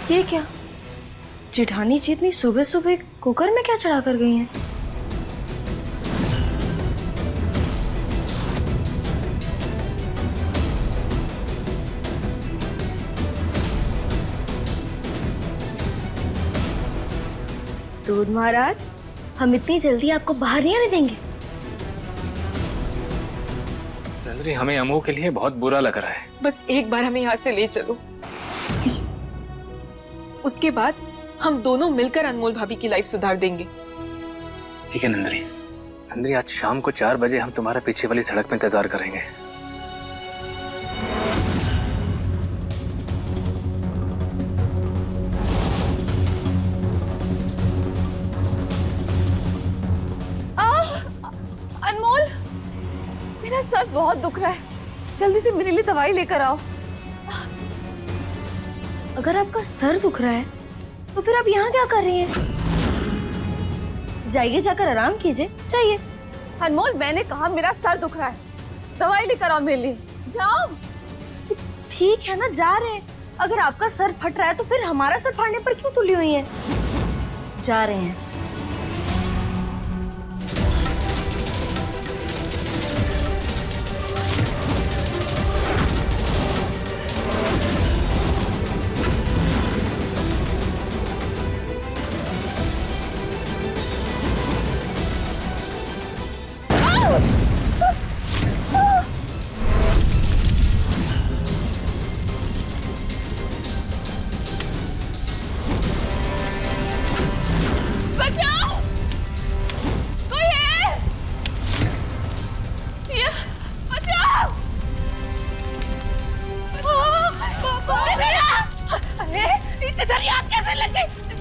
ये क्या, जेठानी जी इतनी सुबह सुबह कुकर में क्या चढ़ा कर गई हैं? दूध महाराज, हम इतनी जल्दी आपको बाहर नहीं आने देंगे। नंदनी, हमें अमू के लिए बहुत बुरा लग रहा है। बस एक बार हमें यहाँ से ले चलो प्लीज। उसके बाद हम दोनों मिलकर अनमोल भाभी की लाइफ सुधार देंगे। ठीक है नंदनी। नंदनी, आज शाम को 4 बजे हम तुम्हारे पीछे वाली सड़क पे इंतजार करेंगे। अनमोल, मेरा सर बहुत दुख रहा है, जल्दी से मेरे लिए दवाई लेकर आओ। अगर आपका सर दुख रहा है तो फिर आप यहाँ क्या कर रही हैं? जाइए, जाकर आराम कीजिए, जाइए। अनमोल, मैंने कहा मेरा सर दुख रहा है, दवाई लेकर आओ मेरे लिए, जाओ। ठीक है ना, जा रहे हैं। अगर आपका सर फट रहा है तो फिर हमारा सर फाड़ने पर क्यों तुली हुई है? जा रहे हैं।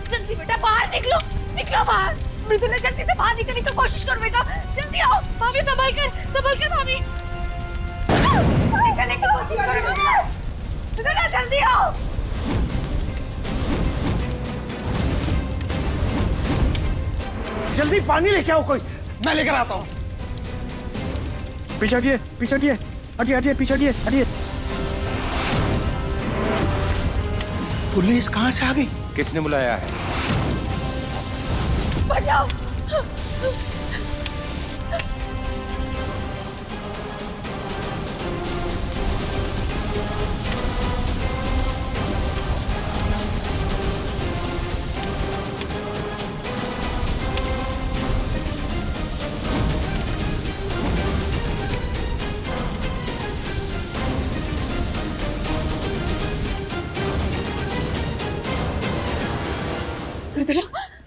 जल्दी बेटा बाहर निकलो, निकलो बाहर। मृदुला, जल्दी से बाहर निकलने की कोशिश करो बेटा, जल्दी आओ। भाभी संभाल कर भाभी। निकलने की कोशिश करो मृदुला, जल्दी आओ। जल्दी पानी लेके आओ कोई, मैं लेकर आता हूँ। पीछे हटिए, पीछे हटिए, हटिए हटिए, पीछे हटिए, हटिए। पुलिस कहाँ से आ गई? किसने बुलाया है? बचाओ।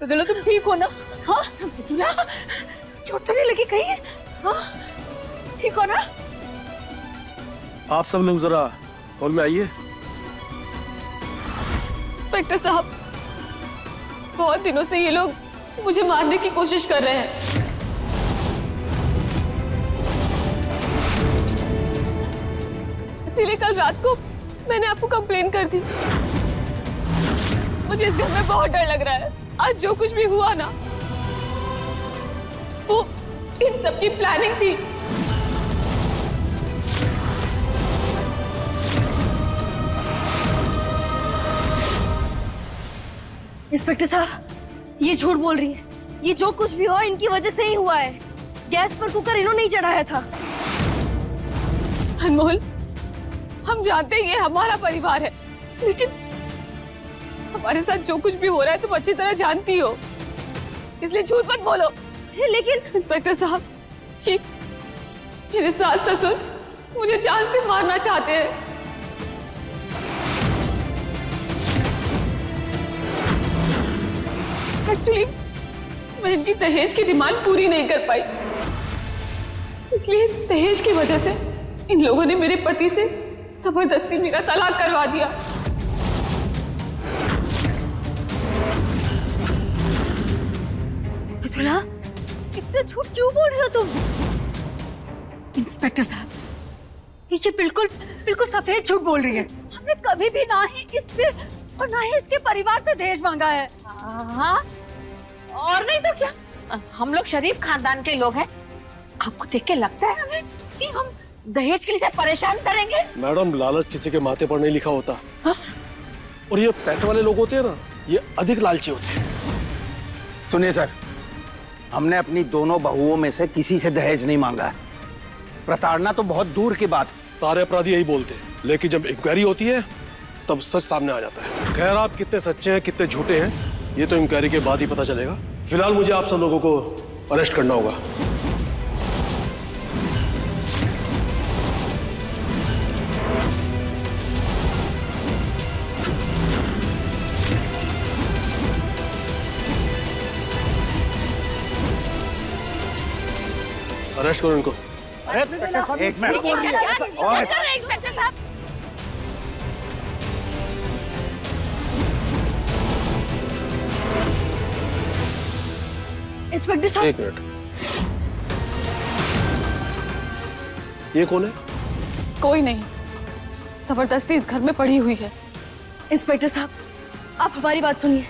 मृदुला, तुम ठीक हो ना? हाँ मृदुला, चोट तो नहीं लगी कहीं? हाँ ठीक हो ना? आप सब लोग जरा हॉल में आइए। इंस्पेक्टर साहब, बहुत दिनों से ये लोग मुझे मारने की कोशिश कर रहे हैं। इसीलिए कल रात को मैंने आपको कंप्लेन कर दी। मुझे इस घर में बहुत डर लग रहा है। आज जो कुछ भी हुआ ना, वो इन सब की प्लानिंग थी। इंस्पेक्टर साहब, ये झूठ बोल रही है। ये जो कुछ भी हुआ इनकी वजह से ही हुआ है। गैस पर कुकर इन्होंने ही चढ़ाया था। अनमोल, हम जानते हैं ये हमारा परिवार है, लेकिन हमारे साथ जो कुछ भी हो रहा है तुम अच्छी तरह जानती हो, इसलिए झूठ मत बोलो। लेकिन इंस्पेक्टर साहब, ये मेरे सास ससुर मुझे जान से मारना चाहते हैं। एक्चुअली मैं इनकी दहेज की डिमांड पूरी नहीं कर पाई, इसलिए दहेज की वजह से इन लोगों ने मेरे पति से जबरदस्ती मेरा तलाक करवा दिया। मृदुला, इतना झूठ क्यों बोल रही हो तुम? इंस्पेक्टर साहब, ये बिल्कुल सफेद झूठ बोल रही है। हमने कभी भी ना ही इससे और ना ही इसके परिवार से दहेज मांगा है। हाँ, और नहीं तो क्या, हम लोग शरीफ खानदान के लोग हैं। आपको देख के लगता है हमें कि हम दहेज के लिए परेशान करेंगे? मैडम, लालच किसी के माथे पर नहीं लिखा होता। और ये पैसे वाले लोग होते हैं ना, ये अधिक लालची होते हैं। सुनिए सर, हमने अपनी दोनों बहुओं में से किसी से दहेज नहीं मांगा है। प्रताड़ना तो बहुत दूर की बात। सारे अपराधी यही बोलते हैं, लेकिन जब इंक्वायरी होती है तब सच सामने आ जाता है। खैर, आप कितने सच्चे हैं कितने झूठे हैं ये तो इंक्वायरी के बाद ही पता चलेगा। फिलहाल मुझे आप सब लोगों को अरेस्ट करना होगा। अरेस्ट करो इनको। एक मिनट इंस्पेक्टर साहब, इंस्पेक्टर साहब, एक मिनट, ये कौन है? कोई नहीं, जबरदस्ती इस घर में पड़ी हुई है। इंस्पेक्टर साहब, आप हमारी बात सुनिए।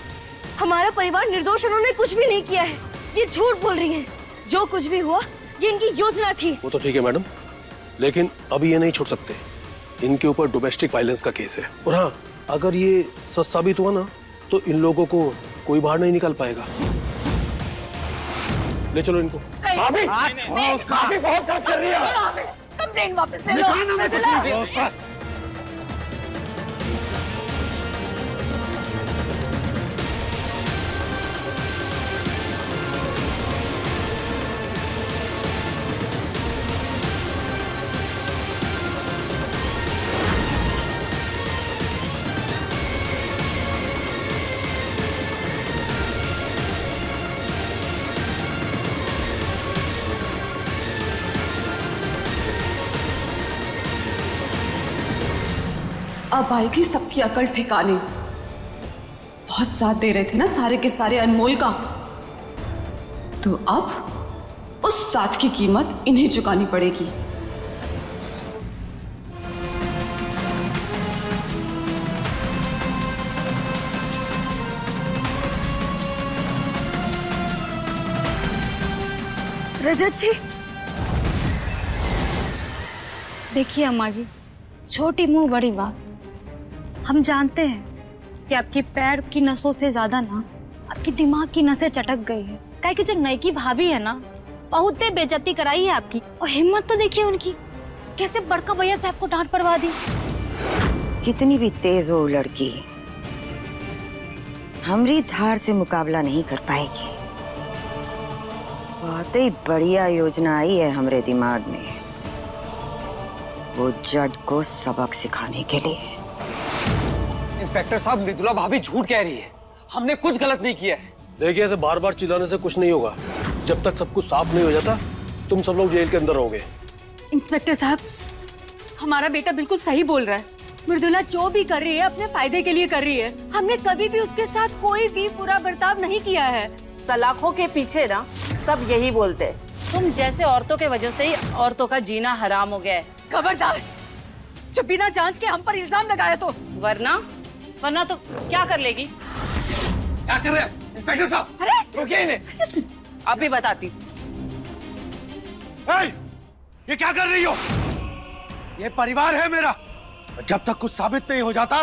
हमारा परिवार निर्दोष, उन्होंने कुछ भी नहीं किया है। ये झूठ बोल रही हैं। जो कुछ भी हुआ ये इनकी योजना थी। वो तो ठीक है मैडम, लेकिन अभी ये नहीं छोड़ सकते। इनके ऊपर डोमेस्टिक वायलेंस का केस है, और हाँ, अगर ये सच साबित हुआ ना तो इन लोगों को कोई बाहर नहीं निकाल पाएगा। ले चलो इनको। भाभी, भाभी बहुत दर्द कर रही है। कंप्लेंट वापस ले लो। अब आएगी सबकी अकल ठिकाने। बहुत साथ दे रहे थे ना सारे के सारे अनमोल का, तो अब उस साथ की कीमत इन्हें चुकानी पड़ेगी। रजत जी, देखिए अम्मा जी, छोटी मुंह बड़ी बात। हम जानते हैं कि आपकी पैर की नसों से ज्यादा ना आपकी दिमाग की नसें चटक गई है। काहे कि जो नई की भाभी है ना, बहुत बेइज्जती कराई है आपकी। और हिम्मत तो देखिए उनकी, कैसे बड़का भैया साहब को डांट पड़वा दी। कितनी भी तेज हो लड़की, हमरी धार से मुकाबला नहीं कर पाएगी। बहुत ही बढ़िया योजना आई है हमरे दिमाग में, वो जज को सबक सिखाने के लिए। इंस्पेक्टर साहब, मृदुला भाभी झूठ कह रही है। हमने कुछ गलत नहीं किया है। देखिए, ऐसे बार बार चिल्लाने से कुछ नहीं होगा। जब तक सब कुछ साफ नहीं हो जाता तुम सब लोग जेल के अंदर रहोगे। इंस्पेक्टर साहब, हमारा बेटा बिल्कुल सही बोल रहा है। मृदुला जो भी कर रही है अपने फायदे के लिए कर रही है। हमने कभी भी उसके साथ कोई भी बुरा बर्ताव नहीं किया है। सलाखों के पीछे ना सब यही बोलते, तुम जैसे औरतों के वजह से ही औरतों का जीना हराम हो गया है। खबरदार, जो बिना जांच के हम पर इल्जाम लगाया तो वरना तो क्या कर लेगी? क्या कर रहे हैं इंस्पेक्टर साहब? अरे रोकिए इन्हें। अभी बताती। ये क्या कर रही हो? ये परिवार है मेरा। जब तक कुछ साबित नहीं हो जाता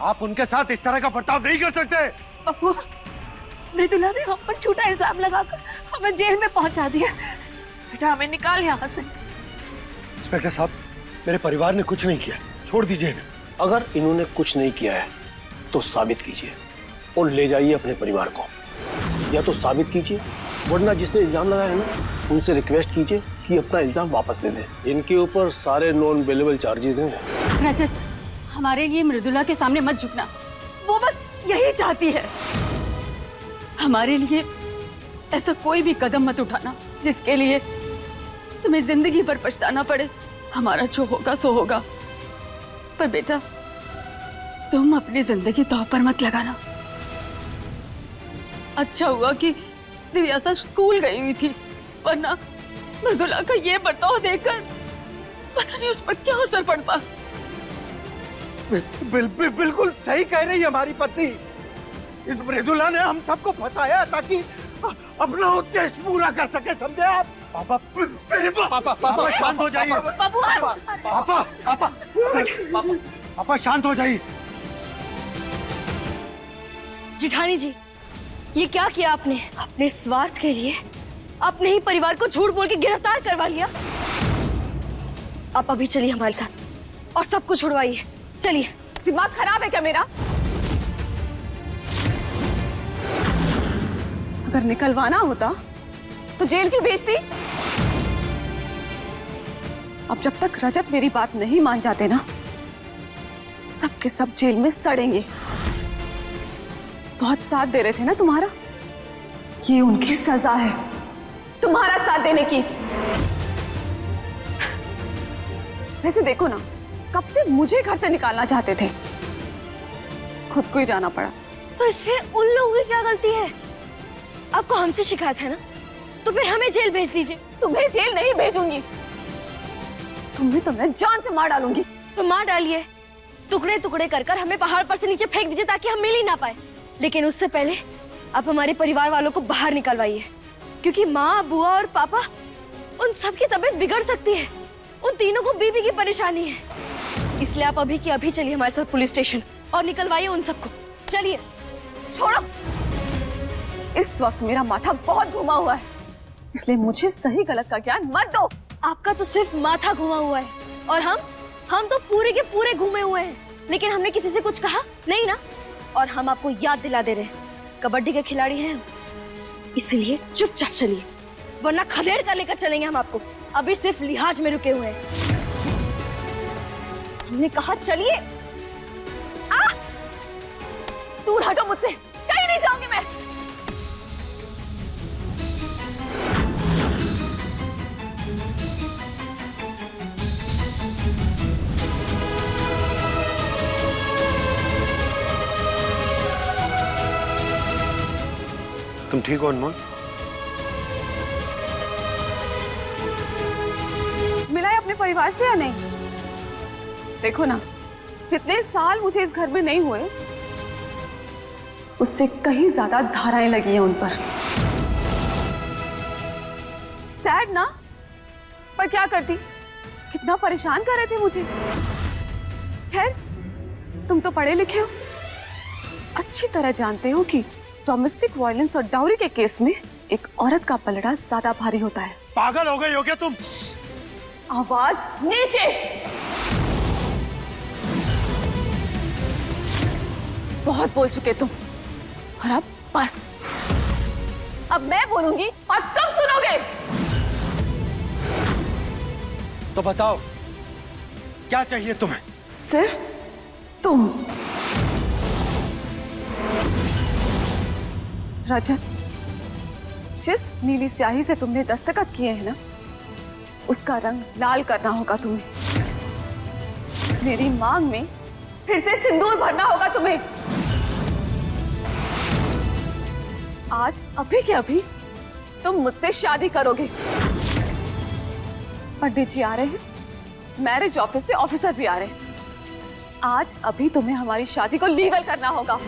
आप उनके साथ इस तरह का बर्ताव नहीं कर सकते। बबुआ, मृदुला ने हम पर झूठा इल्जाम लगाकर हमें जेल में पहुंचा दिया। बेटा, हमें निकाल यहाँ से। इंस्पेक्टर साहब, मेरे परिवार ने कुछ नहीं किया, छोड़ दीजिए इन्हें। अगर इन्होंने कुछ नहीं किया है तो साबित कीजिए और ले जाइए अपने परिवार को, या तो साबित कीजिए, वरना जिसने इल्जाम लगाया है ना उनसे रिक्वेस्ट कीजिए कि अपना इल्जाम वापस ले लें। इनके ऊपर सारे नॉन बेलेबल चार्जेस हैं। रजत, हमारे लिए मृदुला के सामने मत झुकना। वो बस यही चाहती है। हमारे लिए ऐसा कोई भी कदम मत उठाना जिसके लिए तुम्हें जिंदगी भर पछताना पड़े। हमारा जो होगा सो होगा, पर बेटा तुम अपनी जिंदगी दांव पर मत लगाना। अच्छा हुआ कि दिव्यासा स्कूल गई हुई थी, वरना मृदुला का ये बर्ताव देखकर पता नहीं उस पर क्या असर पड़ता। बिल्कुल सही कह रही है हमारी पत्नी। इस मृदुला ने हम सबको फंसाया ताकि अपना उद्देश्य पूरा कर सके, समझे आप? पापा, मेरे पापा शांत हो जाइए। पापा शांत हो जाइए। जिठानी जी, ये क्या किया आपने? अपने स्वार्थ के लिए अपने ही परिवार को झूठ बोल के गिरफ्तार करवा लिया। आप अभी चलिए हमारे साथ और सब कुछ छुड़वाइए। चलिए। दिमाग खराब है क्या मेरा? अगर निकलवाना होता तो जेल क्यों भेजती? अब जब तक रजत मेरी बात नहीं मान जाते ना, सब के सब जेल में सड़ेंगे। बहुत साथ दे रहे थे ना तुम्हारा, ये उनकी सजा है तुम्हारा साथ देने की। वैसे देखो ना, कब से मुझे घर से निकालना चाहते थे, खुद को ही जाना पड़ा। तो इसमें उन लोगों की क्या गलती है? आपको हमसे शिकायत है ना, तो फिर हमें जेल भेज दीजिए। तुम्हें जेल नहीं भेजूंगी, तुम्हें तो मैं जान से मार डालूंगी। तो मार डालिए, टुकड़े टुकड़े कर कर हमें पहाड़ पर से नीचे फेंक दीजिए ताकि हम मिल ही ना पाए। लेकिन उससे पहले आप हमारे परिवार वालों को बाहर निकलवाइए, क्योंकि माँ, बुआ और पापा, उन सब की तबीयत बिगड़ सकती है। उन तीनों को बीबी की परेशानी है। इसलिए आप अभी की अभी चलिए हमारे साथ पुलिस स्टेशन और निकलवाइए उन सबको। चलिए। छोड़ो, इस वक्त मेरा माथा बहुत घुमा हुआ है, इसलिए मुझे सही गलत का ज्ञान मत दो। आपका तो सिर्फ माथा घुमा हुआ है और हम तो पूरे के पूरे घूमे हुए हैं। लेकिन हमने किसी से कुछ कहा नहीं ना। और हम आपको याद दिला दे रहे हैं, कबड्डी के खिलाड़ी हैं हम, इसलिए चुपचाप चलिए, वरना खदेड़ कर लेकर चलेंगे हम आपको। अभी सिर्फ लिहाज में रुके हुए हैं। हमने कहा चलिए। दूर हटो मुझसे, कहीं नहीं जाऊंगी मैं। तुम ठीक हो अनमोल? मिला है अपने परिवार से या नहीं? देखो ना, जितने साल मुझे इस घर में नहीं हुए, उससे कहीं ज्यादा धाराएं लगी हैं उन पर। सैड ना, पर क्या करती, कितना परेशान कर रहे थे मुझे। खैर, तुम तो पढ़े लिखे हो, अच्छी तरह जानते हो कि डोमेस्टिक वायलेंस और डाउरी के केस में एक औरत का पलड़ा ज्यादा भारी होता है। पागल हो गई हो क्या तुम? आवाज नीचे। बहुत बोल चुके तुम, और अब बस। अब मैं बोलूंगी और तुम सुनोगे। तो बताओ, क्या चाहिए तुम्हें? सिर्फ तुम। रजत, जिस नीली स्याही से तुमने दस्तखत किए हैं ना, उसका रंग लाल करना होगा तुम्हें। मेरी मांग में फिर से सिंदूर भरना होगा तुम्हें। आज अभी के अभी तुम मुझसे शादी करोगे। पंडित जी आ रहे हैं, मैरिज ऑफिस से ऑफिसर भी आ रहे हैं। आज अभी तुम्हें हमारी शादी को लीगल करना होगा।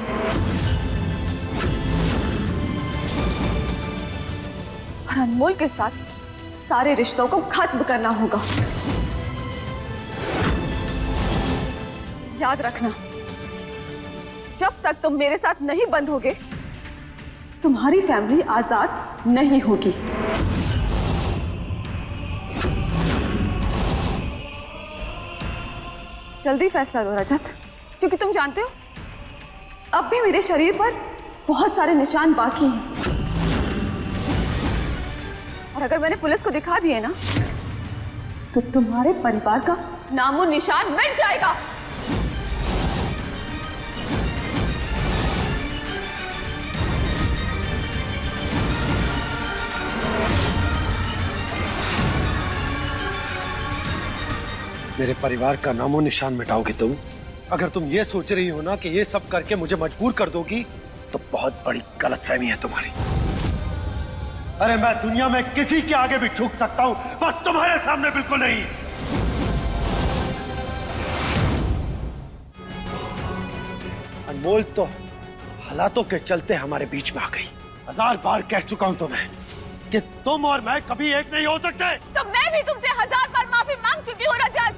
और अनमोल के साथ सारे रिश्तों को खत्म करना होगा। याद रखना, जब तक तुम मेरे साथ नहीं बंधोगे, तुम्हारी फैमिली आजाद नहीं होगी। जल्दी फैसला लो रजत, क्योंकि तुम जानते हो अब भी मेरे शरीर पर बहुत सारे निशान बाकी हैं। और अगर मैंने पुलिस को दिखा दिए ना, तो तुम्हारे परिवार का नामो निशान मिट जाएगा। मेरे परिवार का नामो निशान मिटाओगे तुम? अगर तुम ये सोच रही हो ना कि ये सब करके मुझे मजबूर कर दोगी, तो बहुत बड़ी गलतफहमी है तुम्हारी। अरे मैं दुनिया में किसी के आगे भी झुक सकता हूं, पर तुम्हारे सामने बिल्कुल नहीं। अनमोल तो हालातों के चलते हमारे बीच में आ गई। 1000 बार कह चुका हूं तुम्हें कि तुम और मैं कभी एक नहीं हो सकते। तो मैं भी तुमसे 1000 बार माफी मांग चुकी हूँ रजत।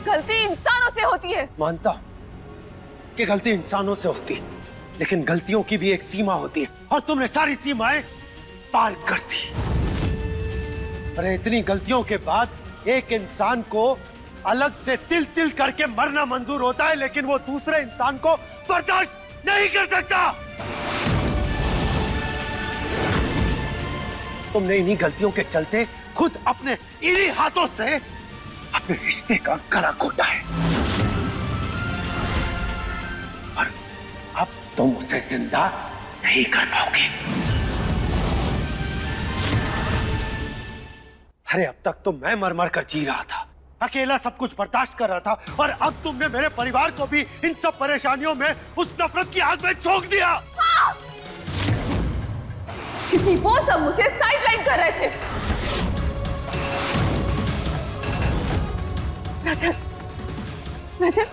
गलती इंसानों से होती है। मानता हूं, कि गलती इंसानों से होती है, लेकिन गलतियों की भी एक सीमा होती है और तुमने सारी सीमाएं पार कर दी। अरे इतनी गलतियों के बाद एक इंसान को अलग से तिल तिल करके मरना मंजूर होता है, लेकिन वो दूसरे इंसान को बर्दाश्त नहीं कर सकता। तुमने इन्हीं गलतियों के चलते खुद अपने इन्हीं हाथों से अपने रिश्ते का गला घोटा है और अब तुम उसे जिंदा नहीं कर पाओगे। अरे अब तक तो मैं मर मर कर जी रहा था, अकेला सब कुछ बर्दाश्त कर रहा था, और अब तुमने मेरे परिवार को भी इन सब परेशानियों में उस नफरत की आग में झोंक दिया। जी वो सब मुझे साइडलाइन कर रहे थे। रजत, रजत,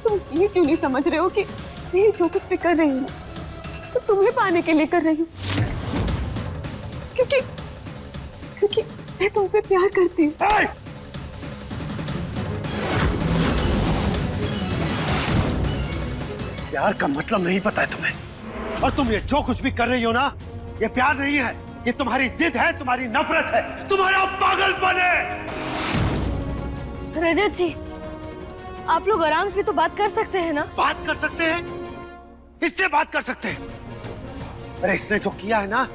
तुम ये क्यों नहीं समझ रहे हो कि मैं जो कुछ भी कर रही हूँ तो तुम्हें पाने के लिए कर रही हूँ, क्योंकि मैं तुमसे प्यार करती हूँ। प्यार का मतलब नहीं पता है तुम्हें, और तुम ये जो कुछ भी कर रही हो ना, ये प्यार नहीं है, ये तुम्हारी जिद है, तुम्हारी नफरत है, तुम्हारा पागलपन है। रजत जी, आप लोग आराम से तो बात कर सकते हैं ना? बात कर सकते हैं, इससे बात कर सकते हैं। अरे इसने जो किया है ना,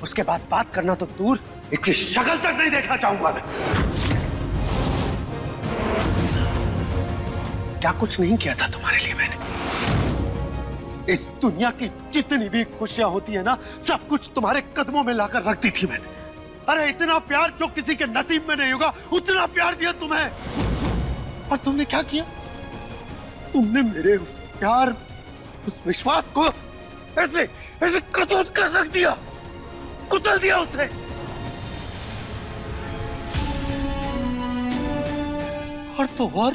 उसके बाद बात करना तो दूर, इसकी शक्ल तक नहीं देखना चाहूंगा मैं। क्या कुछ नहीं किया था तुम्हारे लिए मैंने? इस दुनिया की जितनी भी खुशियां होती है ना, सब कुछ तुम्हारे कदमों में लाकर रख दी थी मैंने। अरे इतना प्यार जो किसी के नसीब में नहीं होगा, उतना प्यार दिया तुम्हें। और तुमने क्या किया? तुमने मेरे उस प्यार, उस विश्वास को ऐसे ऐसे कतूत कर रख दिया, कुचल दिया उसे। और तो और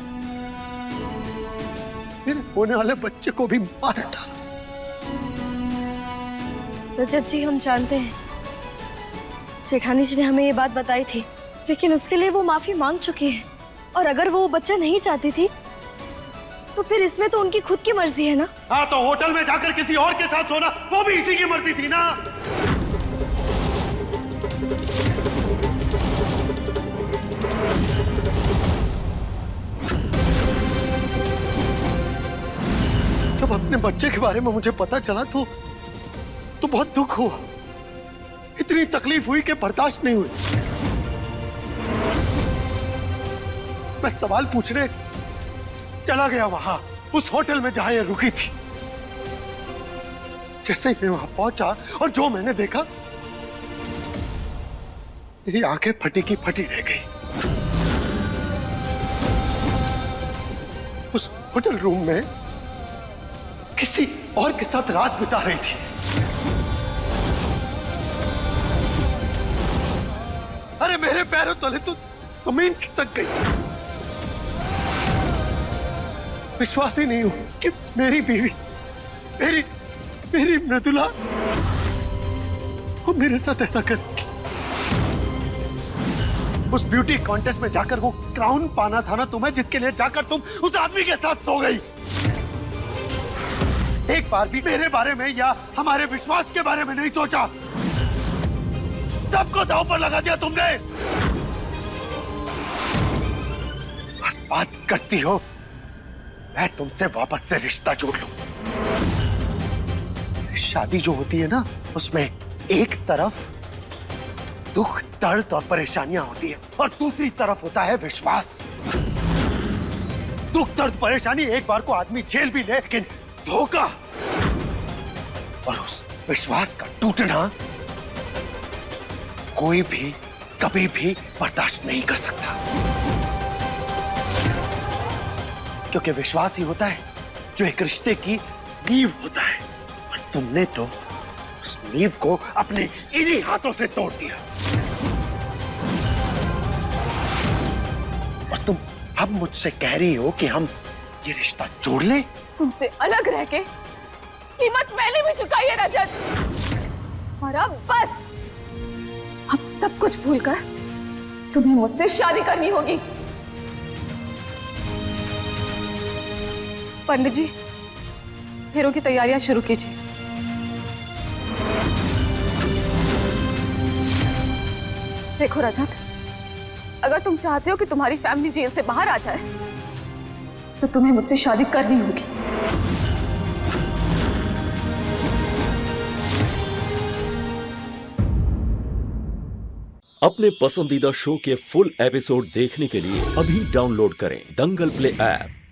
मेरे होने वाले बच्चे को भी मार डाला। रजत जी, हम जानते हैं जेठानी जी ने हमें ये बात बताई थी, लेकिन उसके लिए वो माफी मांग चुकी है, और अगर वो बच्चा नहीं चाहती थी तो फिर इसमें तो उनकी खुद की मर्जी है ना। हाँ, तो होटल में जाकर किसी और के साथ सोना, वो भी इसी की मर्जी थी ना। जब अपने बच्चे के बारे में मुझे पता चला तो बहुत दुख हुआ, इतनी तकलीफ हुई कि बर्दाश्त नहीं हुई। मैं सवाल पूछने चला गया वहां, उस होटल में जहां ये रुकी थी। जैसे ही मैं वहां पहुंचा और जो मैंने देखा, मेरी आंखें फटी की फटी रह गई। उस होटल रूम में किसी और के साथ रात बिता रही थी। अरे मेरे पैरों तले तो जमीन खिसक गई। विश्वास ही नहीं हो कि मेरी बीवी, मेरी मृदुला, वो मेरे साथ ऐसा करेगी। उस ब्यूटी कॉन्टेस्ट में जाकर वो क्राउन पाना था ना तुम्हें, जिसके लिए जाकर तुम उस आदमी के साथ सो गई। एक बार भी मेरे बारे में या हमारे विश्वास के बारे में नहीं सोचा। सबको दांव पर लगा दिया तुमने। और बात करती हो मैं तुमसे वापस से रिश्ता जोड़ लूं। शादी जो होती है ना, उसमें एक तरफ दुख, दर्द और परेशानियां होती है, और दूसरी तरफ होता है विश्वास। दुख, दर्द, परेशानी एक बार को आदमी झेल भी ले, लेकिन धोखा और उस विश्वास का टूटना कोई भी कभी भी बर्दाश्त नहीं कर सकता, क्योंकि विश्वास ही होता है जो एक रिश्ते की नींव होता है। और तुमने तो उस नींव को अपने इन्हीं हाथों से तोड़ दिया। और तुम अब मुझसे कह रही हो कि हम ये रिश्ता जोड़ लें? तुमसे अलग रह के कीमत मैंने भी चुकाई है रजत, और अब बस, अब सब कुछ भूलकर तुम्हें मुझसे शादी करनी होगी। पंडित जी, फेरों की तैयारियां शुरू कीजिए। देखो रजत, अगर तुम चाहते हो कि तुम्हारी फैमिली जेल से बाहर आ जाए तो तुम्हें मुझसे शादी करनी होगी। अपने पसंदीदा शो के फुल एपिसोड देखने के लिए अभी डाउनलोड करें दंगल प्ले ऐप।